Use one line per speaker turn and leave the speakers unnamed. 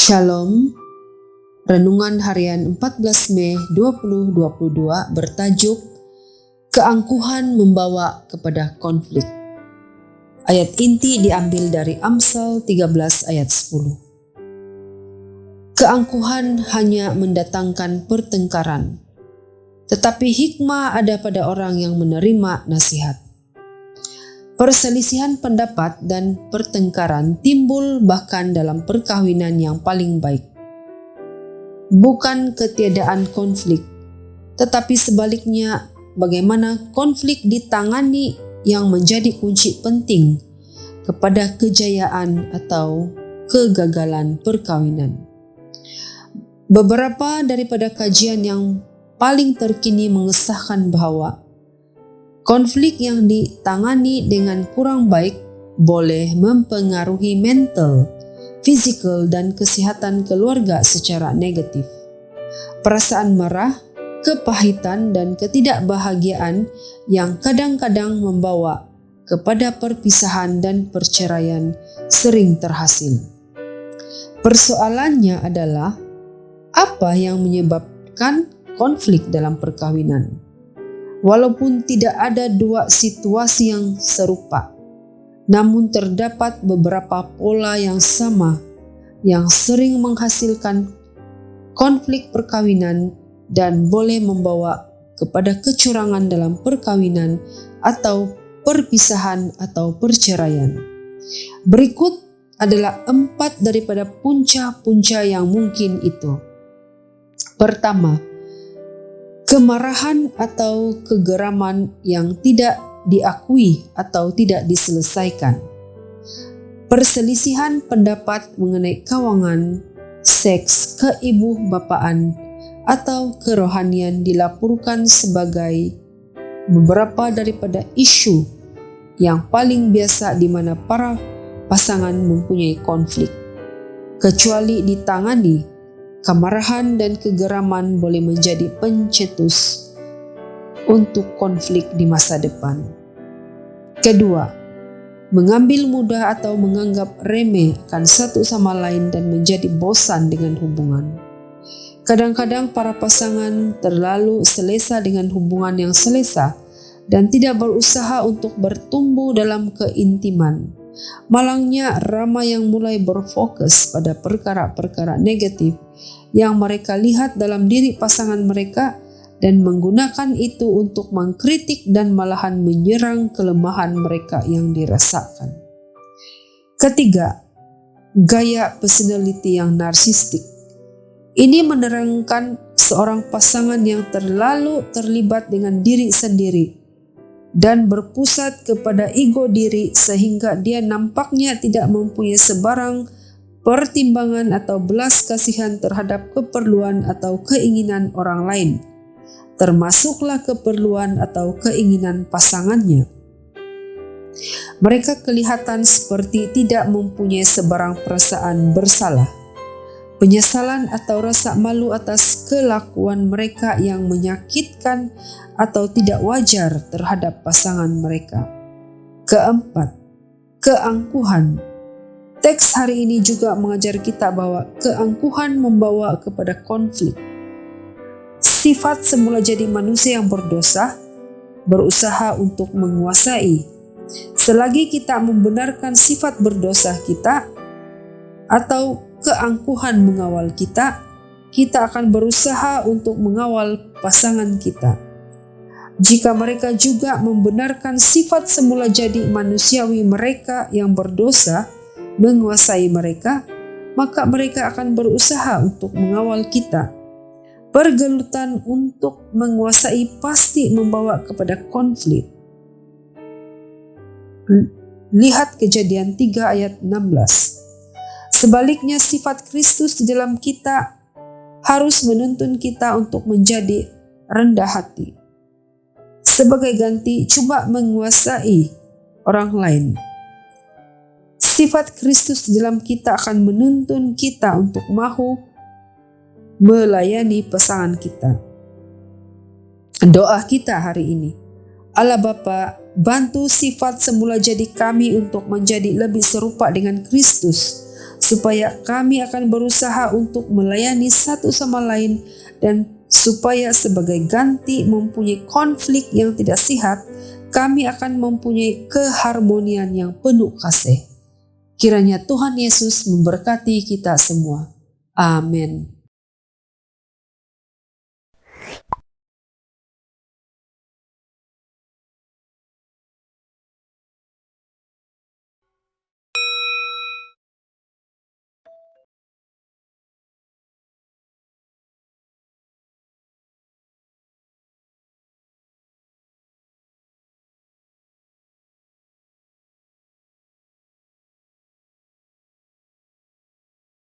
Shalom. Renungan harian 14 Mei 2022 bertajuk Keangkuhan membawa kepada konflik. Ayat inti diambil dari Amsal 13 ayat 10. Keangkuhan hanya mendatangkan pertengkaran, tetapi hikmah ada pada orang yang menerima nasihat. Perselisihan pendapat dan pertengkaran timbul bahkan dalam perkawinan yang paling baik. Bukan ketiadaan konflik, tetapi sebaliknya bagaimana konflik ditangani yang menjadi kunci penting kepada kejayaan atau kegagalan perkawinan. Beberapa daripada kajian yang paling terkini mengesahkan bahwa konflik yang ditangani dengan kurang baik boleh mempengaruhi mental, fisikal, dan kesehatan keluarga secara negatif. Perasaan marah, kepahitan, dan ketidakbahagiaan yang kadang-kadang membawa kepada perpisahan dan perceraian sering terhasil. Persoalannya adalah apa yang menyebabkan konflik dalam perkawinan. Walaupun tidak ada dua situasi yang serupa, namun terdapat beberapa pola yang sama yang sering menghasilkan konflik perkawinan dan boleh membawa kepada kecurangan dalam perkawinan atau perpisahan atau perceraian. Berikut adalah 4 daripada punca-punca yang mungkin itu. Pertama, kemarahan atau kegeraman yang tidak diakui atau tidak diselesaikan. Perselisihan pendapat mengenai keuangan, seks, keibu-bapaan, atau kerohanian dilaporkan sebagai beberapa daripada isu yang paling biasa di mana para pasangan mempunyai konflik. Kecuali ditangani, kemarahan dan kegeraman boleh menjadi pencetus untuk konflik di masa depan. Kedua, mengambil mudah atau menganggap remeh akan satu sama lain dan menjadi bosan dengan hubungan. Kadang-kadang para pasangan terlalu selesa dengan hubungan yang selesa dan tidak berusaha untuk bertumbuh dalam keintiman. Malangnya ramai yang mulai berfokus pada perkara-perkara negatif yang mereka lihat dalam diri pasangan mereka dan menggunakan itu untuk mengkritik dan malahan menyerang kelemahan mereka yang dirasakan. Ketiga, gaya personality yang narsistik. Ini menerangkan seorang pasangan yang terlalu terlibat dengan diri sendiri dan berpusat kepada ego diri sehingga dia nampaknya tidak mempunyai sebarang pertimbangan atau belas kasihan terhadap keperluan atau keinginan orang lain, termasuklah keperluan atau keinginan pasangannya. Mereka kelihatan seperti tidak mempunyai sebarang perasaan bersalah, penyesalan atau rasa malu atas kelakuan mereka yang menyakitkan atau tidak wajar terhadap pasangan mereka. Keempat, keangkuhan. Teks hari ini juga mengajar kita bahwa keangkuhan membawa kepada konflik. Sifat semula jadi manusia yang berdosa, berusaha untuk menguasai. Selagi kita membenarkan sifat berdosa kita atau keangkuhan mengawal kita, kita akan berusaha untuk mengawal pasangan kita. Jika mereka juga membenarkan sifat semula jadi manusiawi mereka yang berdosa menguasai mereka, maka mereka akan berusaha untuk mengawal kita. Pergelutan untuk menguasai pasti membawa kepada konflik. Lihat Kejadian 3 ayat 16. Sebaliknya sifat Kristus di dalam kita harus menuntun kita untuk menjadi rendah hati. Sebagai ganti, coba menguasai orang lain. Sifat Kristus di dalam kita akan menuntun kita untuk mahu melayani pasangan kita. Doa kita hari ini, Allah Bapa, bantu sifat semula jadi kami untuk menjadi lebih serupa dengan Kristus, supaya kami akan berusaha untuk melayani satu sama lain, dan supaya sebagai ganti mempunyai konflik yang tidak sehat, kami akan mempunyai keharmonian yang penuh kasih. Kiranya Tuhan Yesus memberkati kita semua. Amin.